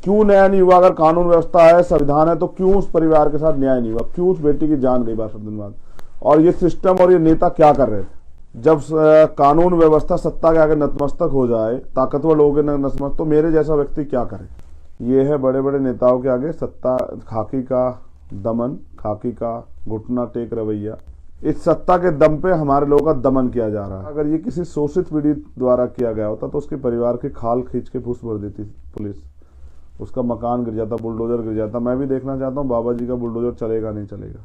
क्यों न्याय नहीं हुआ? अगर कानून व्यवस्था है, संविधान है, तो क्यों उस परिवार के साथ न्याय नहीं हुआ? क्यों उस बेटी की जान गई 62 दिन बाद? और ये सिस्टम और ये नेता क्या कर रहे थे? जब कानून व्यवस्था सत्ता के आगे नतमस्तक हो जाए, ताकतवर लोगों के नतमस्तक, तो मेरे जैसा व्यक्ति क्या करे? ये है बड़े बड़े नेताओं के आगे सत्ता, खाकी का दमन, खाकी का घुटना टेक रवैया। इस सत्ता के दम पे हमारे लोगों का दमन किया जा रहा है। अगर ये किसी शोषित पीड़ित द्वारा किया गया होता तो उसके परिवार की खाल खींच के फूस भर देती पुलिस, उसका मकान गिर जाता, बुलडोजर गिर जाता। मैं भी देखना चाहता हूँ बाबा जी का बुलडोजर चलेगा नहीं चलेगा।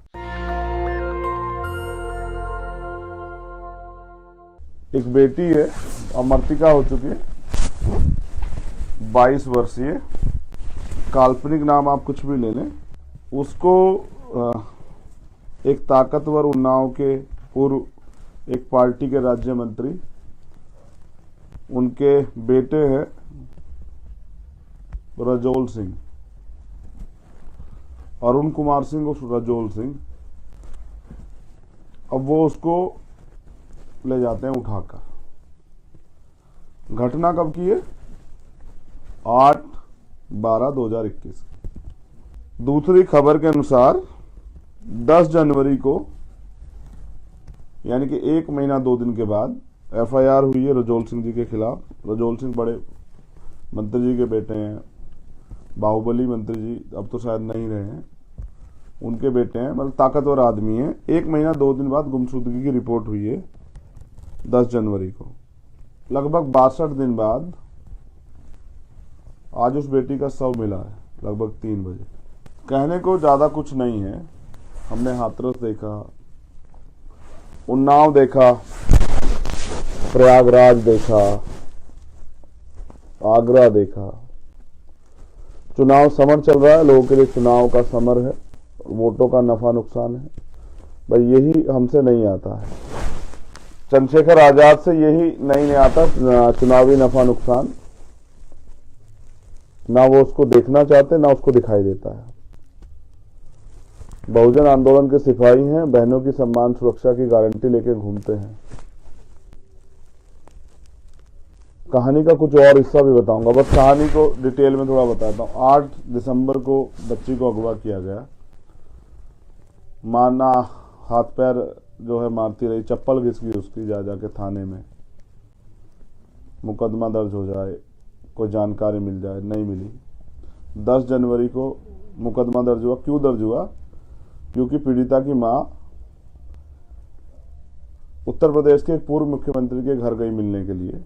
एक बेटी है, अमृतिका हो चुकी है, 22 वर्षीय, काल्पनिक नाम आप कुछ भी ले लें। उसको एक ताकतवर उन्नाव के पूर्व एक पार्टी के राज्य मंत्री, उनके बेटे हैं रजोल सिंह, अरुण कुमार सिंह और रजोल सिंह। अब वो उसको ले जाते हैं उठाकर। घटना कब की है? 8/12/2021। दूसरी खबर के अनुसार 10 जनवरी को, यानी कि 1 महीना 2 दिन के बाद एफआईआर हुई है रजोल सिंह जी के खिलाफ। रजोल सिंह बड़े मंत्री जी के बेटे हैं, बाहुबली मंत्री जी अब तो शायद नहीं रहे हैं, उनके बेटे हैं, मतलब ताकतवर आदमी है। 1 महीना 2 दिन बाद गुमशुदगी की रिपोर्ट हुई है 10 जनवरी को। लगभग 62 दिन बाद आज उस बेटी का शव मिला है, लगभग 3 बजे। कहने को ज्यादा कुछ नहीं है। हमने हाथरस देखा, उन्नाव देखा, प्रयागराज देखा, आगरा देखा। चुनाव समर चल रहा है, लोगों के लिए चुनाव का समर है, वोटों का नफा नुकसान है। भाई यही हमसे नहीं आता है। चंद्रशेखर आजाद से यही नहीं आता, चुनावी नफा नुकसान। ना वो उसको देखना चाहते, ना उसको दिखाई देता है। बहुजन आंदोलन के सिपाही हैं, बहनों की सम्मान सुरक्षा की गारंटी लेके घूमते हैं। कहानी का कुछ और हिस्सा भी बताऊंगा, बस कहानी को डिटेल में थोड़ा बताता हूं। 8 दिसंबर को बच्ची को अगवा किया गया। माना हाथ पैर जो है मारती रही, चप्पल घिस गई उसकी, जा जाके थाने में मुकदमा दर्ज हो जाए, कोई जानकारी मिल जाए, नहीं मिली। 10 जनवरी को मुकदमा दर्ज हुआ। क्यों दर्ज हुआ? क्योंकि पीड़िता की मां उत्तर प्रदेश के पूर्व मुख्यमंत्री के घर गई मिलने के लिए,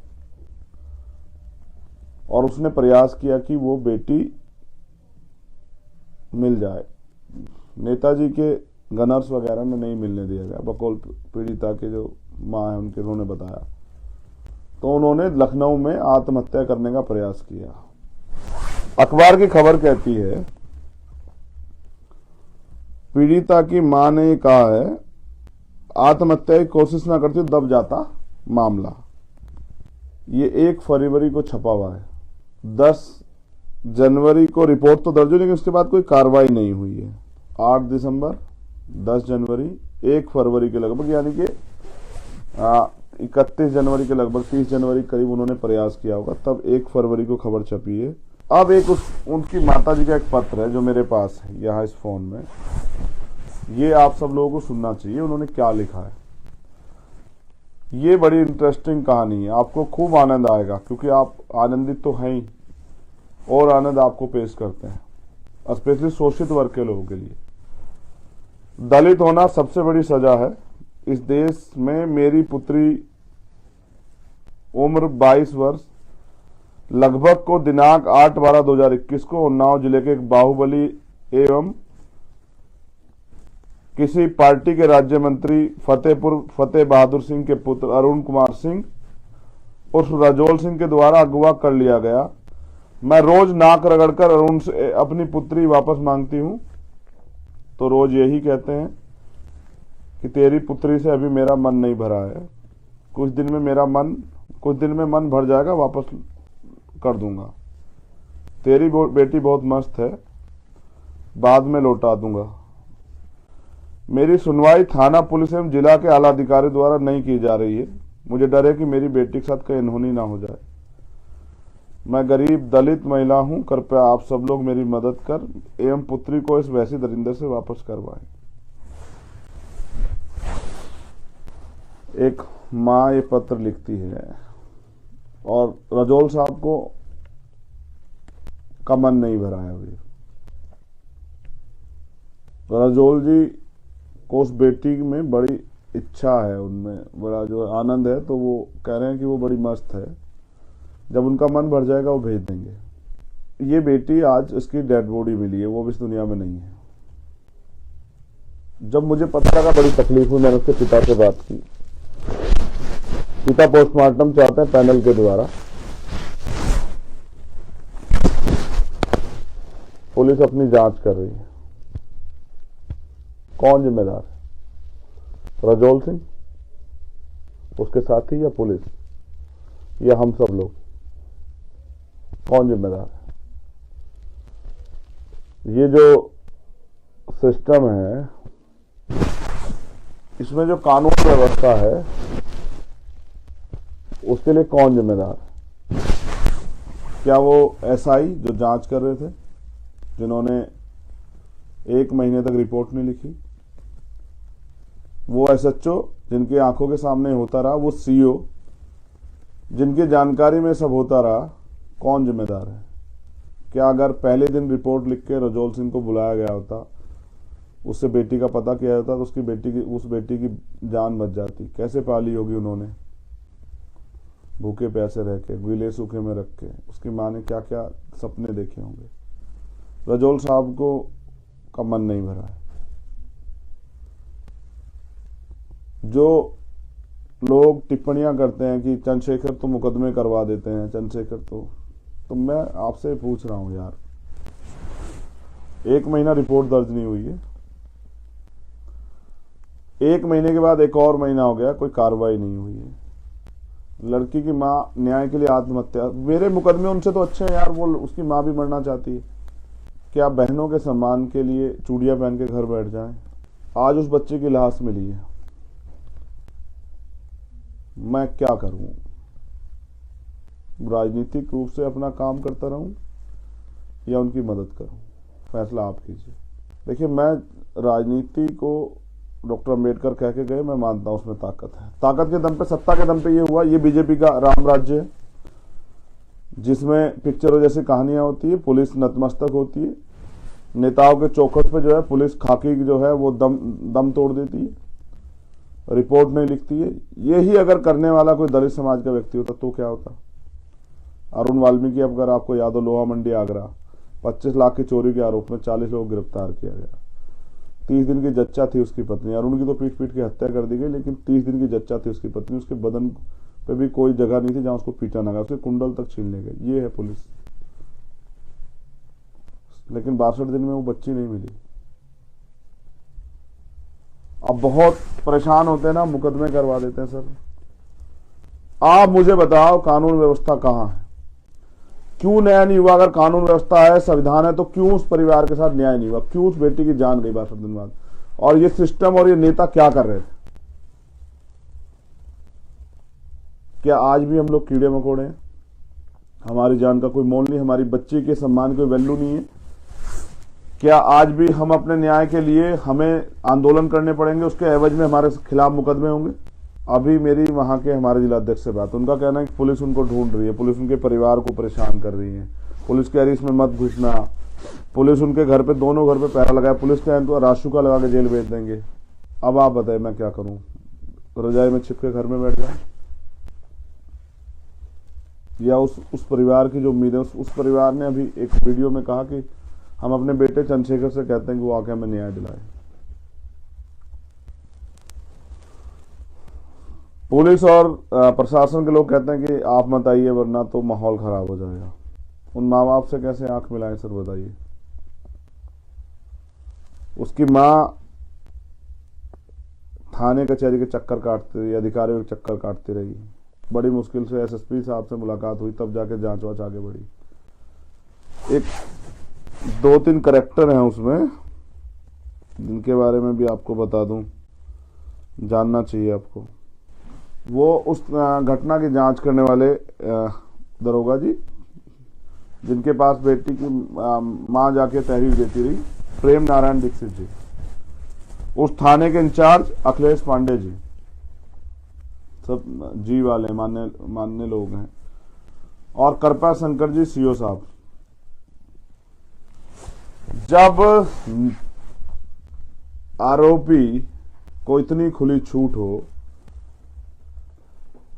और उसने प्रयास किया कि वो बेटी मिल जाए। नेताजी के गनर्स वगैरह ने नहीं मिलने दिया गया, बकौल पीड़िता के जो मां है उनके, उन्होंने बताया। तो उन्होंने लखनऊ में आत्महत्या करने का प्रयास किया। अखबार की खबर कहती है, पीड़िता की मां ने कहा है आत्महत्या की कोशिश ना करती दब जाता मामला। ये 1 फरवरी को छपा हुआ है। 10 जनवरी को रिपोर्ट तो दर्ज हुई, लेकिन उसके बाद कोई कार्रवाई नहीं हुई है। 8 दिसंबर, 10 जनवरी, 1 फरवरी के लगभग, यानी कि 31 जनवरी के लगभग, 30 जनवरी करीब उन्होंने प्रयास किया होगा, तब 1 फरवरी को खबर छपी है। अब एक उनकी माता जी का एक पत्र है जो मेरे पास है यहाँ इस फोन में, ये आप सब लोगों को सुनना चाहिए। उन्होंने क्या लिखा है, ये बड़ी इंटरेस्टिंग कहानी है, आपको खूब आनंद आएगा, क्योंकि आप आनंदित तो हैं ही, और आनंद आपको पेश करते हैं, स्पेशली शोषित वर्ग के लोगों के लिए। दलित होना सबसे बड़ी सजा है इस देश में। मेरी पुत्री उम्र 22 वर्ष, लगभग को दिनांक 8/12/2021 को उन्नाव जिले के एक बाहुबली एवं किसी पार्टी के राज्य मंत्री फतेह बहादुर सिंह के पुत्र अरुण कुमार सिंह उर्फ रजोल सिंह के द्वारा अगवा कर लिया गया। मैं रोज नाक रगड़कर अरुण से अपनी पुत्री वापस मांगती हूं, तो रोज यही कहते हैं कि तेरी पुत्री से अभी मेरा मन नहीं भरा है, कुछ दिन में मन भर जाएगा, वापस कर दूंगा। तेरी बेटी बहुत मस्त है, बाद में लौटा दूंगा। मेरी सुनवाई थाना पुलिस एवं जिला के आला अधिकारी द्वारा नहीं की जा रही है। मुझे डर है कि मेरी बेटी के साथ कहीं अनहोनी ना हो जाए। मैं गरीब दलित महिला हूं, कृपया आप सब लोग मेरी मदद कर एवं पुत्री को इस वैसी दरिंदे से वापस करवाएं। एक माँ ये पत्र लिखती है और रजौल साहब को का मन नहीं भरा है अभी। रजौल जी को उस बेटी में बड़ी इच्छा है, उनमें बड़ा जो आनंद है, तो वो कह रहे हैं कि वो बड़ी मस्त है, जब उनका मन भर जाएगा वो भेज देंगे। ये बेटी आज इसकी डेड बॉडी मिली है, वो भी इस दुनिया में नहीं है। जब मुझे पता लगा बड़ी तकलीफ हुई, मैंने उसके पिता से बात की। पिता पोस्टमार्टम चाहते हैं पैनल के द्वारा। पुलिस अपनी जांच कर रही है। कौन जिम्मेदार है? रजौल सिंह, उसके साथी, या पुलिस, या हम सब लोग? कौन जिम्मेदार है? ये जो सिस्टम है, इसमें जो कानून व्यवस्था है, उसके लिए कौन जिम्मेदार है? क्या वो एसआई जो जांच कर रहे थे, जिन्होंने 1 महीने तक रिपोर्ट नहीं लिखी, वो एसएचओ जिनकी आंखों के सामने होता रहा, वो सीओ जिनकी जानकारी में सब होता रहा, कौन जिम्मेदार है? क्या अगर पहले दिन रिपोर्ट लिख के रजौल सिंह को बुलाया गया होता, उससे बेटी का पता किया जाता, तो उस बेटी की जान बच जाती? कैसे पाली होगी उन्होंने, भूखे प्यासे रह के, गीले सूखे में रख के। उसकी माँ ने क्या क्या सपने देखे होंगे। रजौल साहब को का मन नहीं भरा है। जो लोग टिप्पणियां करते हैं कि चंद्रशेखर तो मुकदमे करवा देते हैं, चंद्रशेखर तो मैं आपसे पूछ रहा हूं यार, 1 महीना रिपोर्ट दर्ज नहीं हुई है, 1 महीने के बाद 1 और महीना हो गया, कोई कार्रवाई नहीं हुई है। लड़की की माँ न्याय के लिए आत्महत्या, मेरे मुकदमे उनसे तो अच्छे हैं यार, वो उसकी माँ भी मरना चाहती है। क्या बहनों के सम्मान के लिए चूड़ियां पहन के घर बैठ जाएं? आज उस बच्चे की लाश मिली है, मैं क्या करूं? राजनीतिक रूप से अपना काम करता रहूं या उनकी मदद करूं? फैसला आप कीजिए। देखिए, मैं राजनीति को डॉक्टर अम्बेडकर कह के गए, मैं मानता हूं उसमें ताकत है। ताकत के दम पे, सत्ता के दम पे ये हुआ। ये बीजेपी का राम राज्य है, जिसमें पिक्चरों जैसी कहानियां होती है, पुलिस नतमस्तक होती है, नेताओं के चौखट पे जो है पुलिस खाकी जो है वो दम तोड़ देती है, रिपोर्ट नहीं लिखती है। यही अगर करने वाला कोई दलित समाज का व्यक्ति होता तो क्या होता? अरुण वाल्मीकि, अगर आपको याद हो, लोहा मंडी आगरा, 25 लाख की चोरी के आरोप में 40 लोग गिरफ्तार किया गया। 30 दिन की जच्चा थी उसकी पत्नी। अरुण की तो पीट पीट के हत्या कर दी गई, लेकिन 30 दिन की जच्चा थी उसकी पत्नी। उसके बदन पे भी कोई जगह नहीं थी जहां उसको पीटा ना गया, उसके कुंडल तक छीनने गए। ये है पुलिस। लेकिन 62 दिन में वो बच्ची नहीं मिली। अब बहुत परेशान होते हैं ना, मुकदमे करवा देते हैं। सर आप मुझे बताओ, कानून व्यवस्था कहां है? क्यों न्याय नहीं हुआ? अगर कानून व्यवस्था है, संविधान है, तो क्यों उस परिवार के साथ न्याय नहीं हुआ? क्यों उस बेटी की जान गई 62 दिन बाद? और ये सिस्टम और ये नेता क्या कर रहे थे? क्या आज भी हम लोग कीड़े मकोड़े हैं? हमारी जान का कोई मोल नहीं, हमारी बच्ची के सम्मान की कोई वैल्यू नहीं है? क्या आज भी हम अपने न्याय के लिए हमें आंदोलन करने पड़ेंगे, उसके एवज में हमारे खिलाफ मुकदमे होंगे? अभी मेरी वहां के हमारे जिलाध्यक्ष से बात, उनका कहना है कि पुलिस उनको ढूंढ रही है, पुलिस उनके परिवार को परेशान कर रही है, पुलिस कह रही है इसमें मत घुसना, पुलिस उनके घर पे, दोनों घर पे पहरा लगाया, पुलिस कह तो राशुका लगा के जेल भेज देंगे। अब आप बताए मैं क्या करूं? रजाई में छिप के घर में बैठ जाए? या उस परिवार की जो उम्मीद है, उस परिवार ने अभी एक वीडियो में कहा कि हम अपने बेटे चंद्रशेखर से कहते हैं कि वो आके हमें न्याय दिलाए। पुलिस और प्रशासन के लोग कहते हैं कि आप मत आइए वरना तो माहौल खराब हो जाएगा। उन माँ बाप से कैसे आंख मिलाएं सर, बताइए। उसकी माँ थाने कचहरी के चक्कर काटती रही, अधिकारियों के चक्कर काटती रही। बड़ी मुश्किल से एसएसपी साहब से मुलाकात हुई, तब जाके जांच वाच आगे बढ़ी। एक 2-3 कैरेक्टर हैं उसमें, जिनके बारे में भी आपको बता दूं, जानना चाहिए आपको। वो उस घटना की जांच करने वाले दरोगा जी, जिनके पास बेटी की मां जाके तहरीर देती रही, प्रेम नारायण दीक्षित जी। उस थाने के इंचार्ज अखिलेश पांडे जी, सब जी वाले मानने लोग हैं। और कृपा शंकर जी सीओ साहब। जब आरोपी को इतनी खुली छूट हो,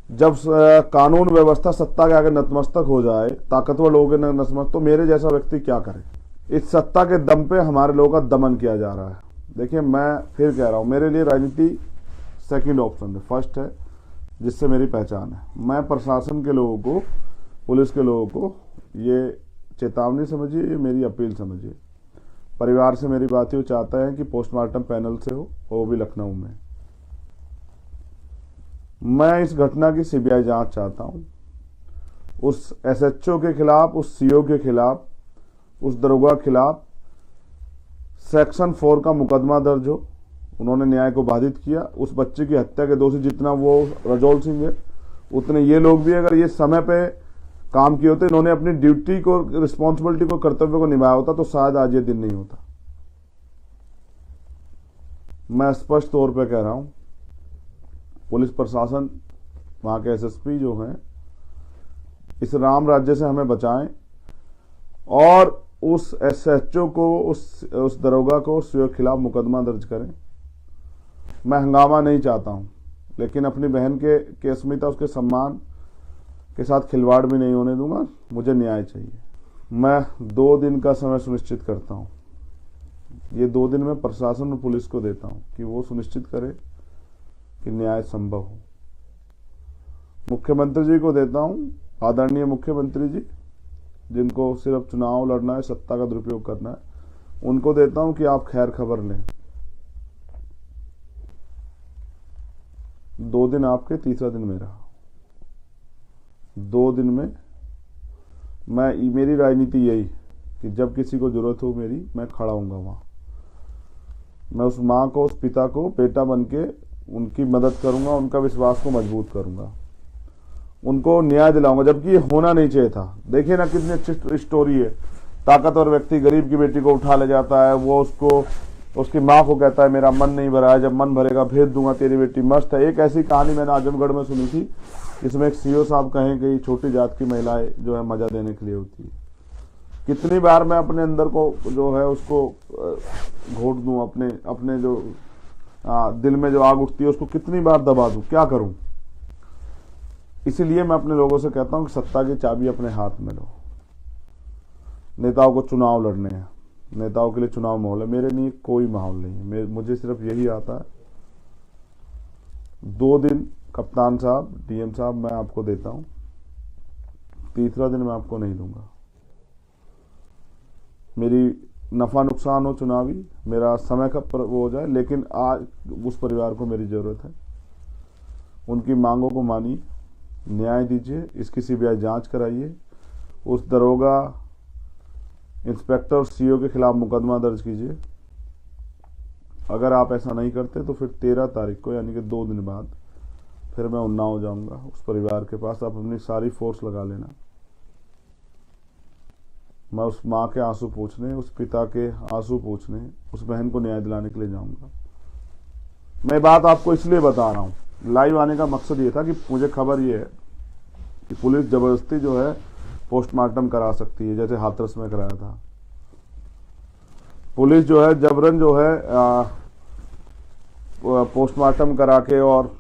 जब कानून व्यवस्था सत्ता के आगे नतमस्तक हो जाए, ताकतवर लोगों के नतमस्तक, तो मेरे जैसा व्यक्ति क्या करे? इस सत्ता के दम पे हमारे लोगों का दमन किया जा रहा है। देखिए, मैं फिर कह रहा हूं, मेरे लिए राजनीति सेकंड ऑप्शन है, फर्स्ट है जिससे मेरी पहचान है। मैं प्रशासन के लोगों को, पुलिस के लोगों को ये चेतावनी समझिए, ये मेरी अपील समझिए। परिवार से मेरी बात ही, वो चाहता है कि पोस्टमार्टम पैनल से हो, वो भी लखनऊ में। मैं इस घटना की सीबीआई जांच चाहता हूं। उस एसएचओ के खिलाफ, उस सीओ के खिलाफ, उस दरोगा के खिलाफ सेक्शन 4 का मुकदमा दर्ज हो। उन्होंने न्याय को बाधित किया। उस बच्चे की हत्या के दोषी जितना वो रजौल सिंह है, उतने ये लोग भी, अगर ये समय पे काम किए होते, इन्होंने अपनी ड्यूटी को, रिस्पॉन्सिबिलिटी को, कर्तव्य को निभाया होता, तो शायद आज ये दिन नहीं होता। मैं स्पष्ट तौर पे कह रहा हूं, पुलिस प्रशासन, वहां के एसएसपी जो हैं, इस राम राज्य से हमें बचाएं और उस एसएचओ को, उस दरोगा को, उस के खिलाफ मुकदमा दर्ज करें। मैं हंगामा नहीं चाहता हूं, लेकिन अपनी बहन के अस्मिता, उसके सम्मान के साथ खिलवाड़ भी नहीं होने दूंगा। मुझे न्याय चाहिए। मैं 2 दिन का समय सुनिश्चित करता हूं। ये 2 दिन में प्रशासन और पुलिस को देता हूं कि वो सुनिश्चित करे कि न्याय संभव हो। मुख्यमंत्री जी को देता हूं, आदरणीय मुख्यमंत्री जी, जिनको सिर्फ चुनाव लड़ना है, सत्ता का दुरुपयोग करना है, उनको देता हूं कि आप खैर खबर लें। 2 दिन आपके, तीसरा दिन मेरा। 2 दिन में मेरी राजनीति यही कि जब किसी को जरूरत हो मेरी, मैं खड़ा हूंगा वहां। मैं उस मां को, उस पिता को बेटा बनके उनकी मदद करूंगा, उनका विश्वास को मजबूत करूंगा, उनको न्याय दिलाऊंगा, जबकि ये होना नहीं चाहिए था। देखिए ना कितनी अच्छी स्टोरी है। ताकतवर व्यक्ति गरीब की बेटी को उठा ले जाता है, वो उसकी माँ को कहता है मेरा मन नहीं भरा है, जब मन भरेगा भेज दूंगा तेरी बेटी। मस्त है। एक ऐसी कहानी मैंने आजमगढ़ में सुनी थी, इसमें एक सीओ साहब कहें कि छोटी जात की महिलाएं जो है मजा देने के लिए होती है। कितनी बार मैं अपने अंदर को जो है उसको घोट दूं, अपने जो दिल में जो आग उठती है उसको कितनी बार दबा दूं, क्या करूं? इसीलिए मैं अपने लोगों से कहता हूं कि सत्ता की चाबी अपने हाथ में लो। नेताओं को चुनाव लड़ने हैं, नेताओं के लिए चुनाव माहौल है, मेरे लिए कोई माहौल नहीं है। मुझे सिर्फ यही आता है। 2 दिन कप्तान साहब, डीएम साहब, मैं आपको देता हूं। तीसरा दिन मैं आपको नहीं दूंगा। मेरी नफा नुकसान हो चुनावी, मेरा समय का वो हो जाए, लेकिन आज उस परिवार को मेरी जरूरत है। उनकी मांगों को मानिए, न्याय दीजिए, इसकी सीबीआई जांच कराइए, उस दरोगा, इंस्पेक्टर, सीओ के खिलाफ मुकदमा दर्ज कीजिए। अगर आप ऐसा नहीं करते तो फिर 13 तारीख को, यानी कि 2 दिन बाद, फिर मैं उन्नाव जाऊंगा उस परिवार के पास। आप अपनी सारी फोर्स लगा लेना। मैं उस माँ के आंसू पूछने, उस पिता के आंसू पूछने, उस बहन को न्याय दिलाने के लिए जाऊंगा। मैं बात आपको इसलिए बता रहा हूं, लाइव आने का मकसद ये था कि मुझे खबर ये है कि पुलिस जबरदस्ती जो है पोस्टमार्टम करा सकती है, जैसे हाथरस में कराया था। पुलिस जो है जबरन जो है पोस्टमार्टम करा के और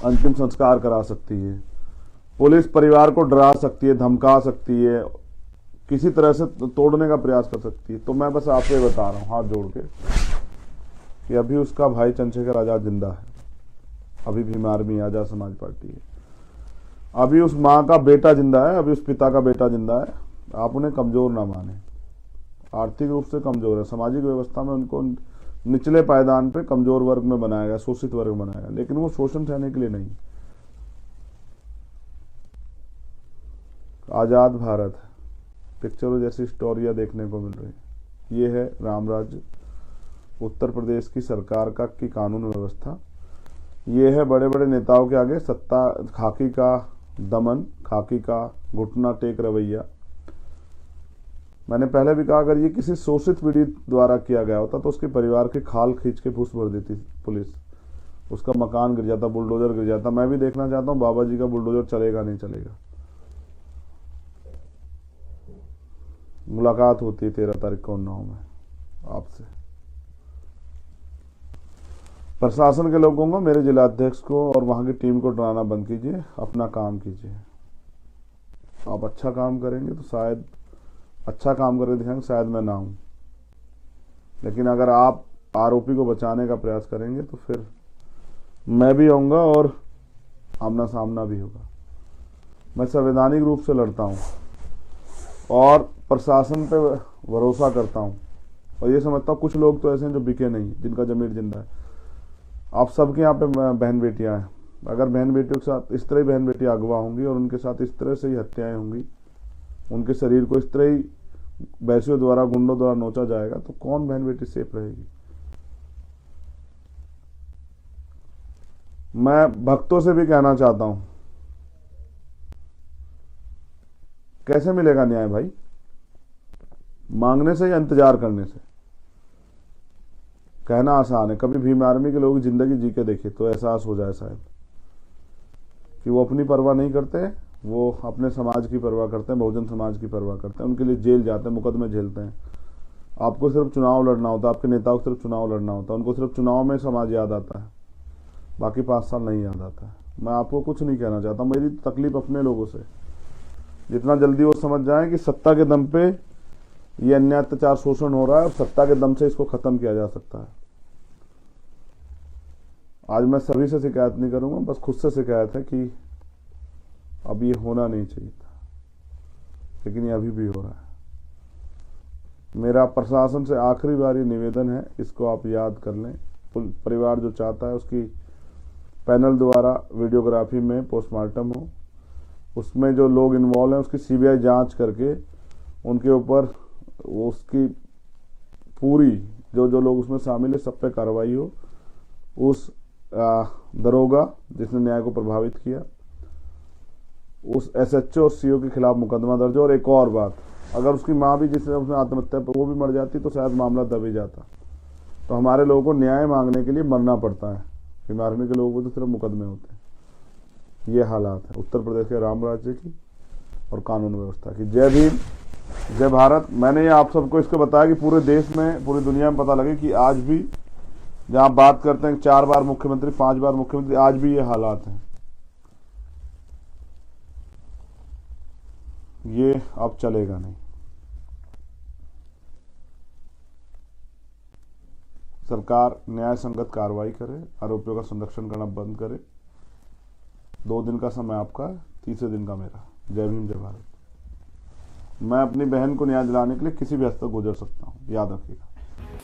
अंतिम संस्कार करा सकती है। पुलिस परिवार को डरा सकती है, धमका सकती है, किसी तरह से तोड़ने का प्रयास कर सकती है। तो मैं बस आपको ये बता रहा हूं हाथ जोड़ के कि अभी उसका भाई चंद्रशेखर आजाद जिंदा है, अभी भीम आर्मी, आजाद समाज पार्टी है, अभी उस माँ का बेटा जिंदा है, अभी उस पिता का बेटा जिंदा है। आप उन्हें कमजोर ना माने, आर्थिक रूप से कमजोर है। सामाजिक व्यवस्था में उनको निचले पायदान पे कमजोर वर्ग में बनाया गया, शोषित वर्ग में बनाया गया, लेकिन वो शोषण सहने के लिए नहीं। आजाद भारत है, पिक्चरों जैसी स्टोरियां देखने को मिल रही। ये है राम राज्य, उत्तर प्रदेश की सरकार की कानून व्यवस्था। ये है बड़े बड़े नेताओं के आगे सत्ता, खाकी का दमन, खाकी का घुटना टेक रवैया, मैंने पहले भी कहा, अगर ये किसी शोषित पीड़ित द्वारा किया गया होता तो उसके परिवार के खाल खींच के फूस भर देती पुलिस, उसका मकान गिर जाता, बुलडोजर गिर जाता। मैं भी देखना चाहता हूँ बाबा जी का बुलडोजर चलेगा नहीं चलेगा। मुलाकात होती है 13 तारीख को उन्नाव में आपसे। प्रशासन के लोगों को, मेरे जिलाध्यक्ष को और वहां की टीम को डराना बंद कीजिए, अपना काम कीजिए। आप अच्छा काम करेंगे तो शायद, अच्छा काम करके दिखाएंगे शायद मैं ना हूं, लेकिन अगर आप आरोपी को बचाने का प्रयास करेंगे तो फिर मैं भी आऊंगा और आमना सामना भी होगा। मैं संवैधानिक रूप से लड़ता हूं और प्रशासन पे भरोसा करता हूं, और ये समझता हूं कुछ लोग तो ऐसे हैं जो बिके नहीं, जिनका जमीर जिंदा है। आप सबके यहाँ पे बहन बेटियां हैं, अगर बहन बेटियों के साथ इस तरह ही बहन बेटियां अगवा होंगी और उनके साथ इस तरह से ही हत्याएं होंगी, उनके शरीर को इस तरह ही वैश्यों द्वारा, गुंडों द्वारा नोचा जाएगा, तो कौन बहन बेटी सेफ रहेगी? मैं भक्तों से भी कहना चाहता हूं, कैसे मिलेगा न्याय भाई? मांगने से या इंतजार करने से? कहना आसान है, कभी भीम आर्मी के लोग जिंदगी जी के देखे तो एहसास हो जाए शायद कि वो अपनी परवाह नहीं करते, वो अपने समाज की परवाह करते हैं, बहुजन समाज की परवाह करते हैं। उनके लिए जेल जाते हैं, मुकदमे झेलते हैं। आपको सिर्फ चुनाव लड़ना होता है, आपके नेताओं को सिर्फ चुनाव लड़ना होता है, उनको सिर्फ चुनाव में समाज याद आता है, बाकी 5 साल नहीं याद आता है। मैं आपको कुछ नहीं कहना चाहता, मेरी तकलीफ अपने लोगों से। जितना जल्दी वो समझ जाए कि सत्ता के दम पे ये अन्याय, अत्याचार, शोषण हो रहा है और सत्ता के दम से इसको खत्म किया जा सकता है। आज मैं सभी से शिकायत नहीं करूंगा, बस खुद से शिकायत है कि अब ये होना नहीं चाहिए था, लेकिन ये अभी भी हो रहा है। मेरा प्रशासन से आखिरी बार ये निवेदन है, इसको आप याद कर लें। परिवार जो चाहता है उसकी पैनल द्वारा वीडियोग्राफी में पोस्टमार्टम हो, उसमें जो लोग इन्वॉल्व हैं उसकी सीबीआई जांच करके उनके ऊपर उसकी पूरी, जो लोग उसमें शामिल है सब पे कार्रवाई हो। उस दरोगा जिसने न्याय को प्रभावित किया, उस एसएचओ और सीओ के खिलाफ मुकदमा दर्ज हो। और एक और बात, अगर उसकी माँ भी जिसने उसने आत्महत्या पर वो भी मर जाती तो शायद मामला दब ही जाता। तो हमारे लोगों को न्याय मांगने के लिए मरना पड़ता है, भीम आर्मी के लोगों को तो सिर्फ मुकदमे होते हैं। ये हालात है उत्तर प्रदेश के राम राज्य की और कानून व्यवस्था की। जय भीम, जय भारत। मैंने ये आप सबको इसको बताया कि पूरे देश में, पूरी दुनिया में पता लगे कि आज भी जहां बात करते हैं 4 बार मुख्यमंत्री, 5 बार मुख्यमंत्री, आज भी ये हालात हैं। ये अब चलेगा नहीं। सरकार न्याय संगत कार्रवाई करे, आरोपियों का संरक्षण करना बंद करे। 2 दिन का समय आपका, तीसरे दिन का मेरा। जय भीम, जय भारत। मैं अपनी बहन को न्याय दिलाने के लिए किसी भी हद तक गुजर सकता हूँ, याद रखिएगा।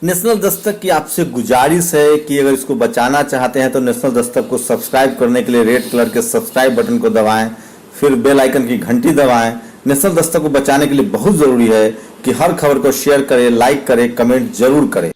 नेशनल दस्तक की आपसे गुजारिश है कि अगर इसको बचाना चाहते हैं तो नेशनल दस्तक को सब्सक्राइब करने के लिए रेड कलर के सब्सक्राइब बटन को दबाएं, फिर बेल आइकन की घंटी दबाएं। नेशनल दस्तक को बचाने के लिए बहुत जरूरी है कि हर खबर को शेयर करें, लाइक करें, कमेंट जरूर करें।